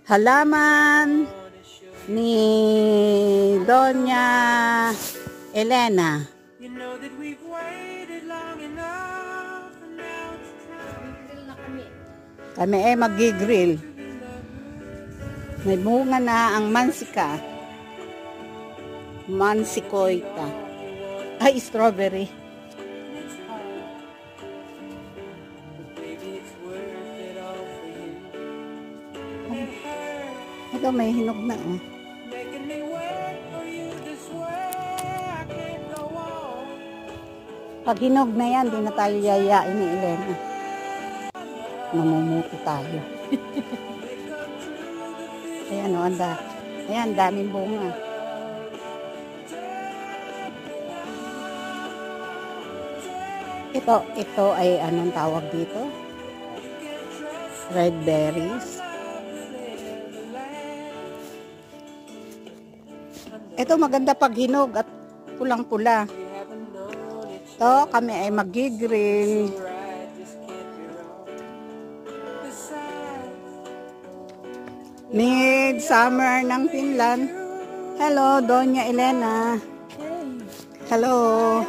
halaman ni Doña Elena. Kami ay mag-grill. May bunga na ang mansika. Mansikoita. Ay, strawberry. Ito, may hinog na. Oh. Pag hinog na yan, di na tayo yayain ni Elena. Namumuti tayo. Ayan, o, anda. Ayan, daming bunga. Ito ay anong tawag dito? Red berries. Ito maganda pag hinog at pulang-pula. Ito, kami ay mag-grill. Mid-summer ng Finland. Hello, Doña Elena. Hello.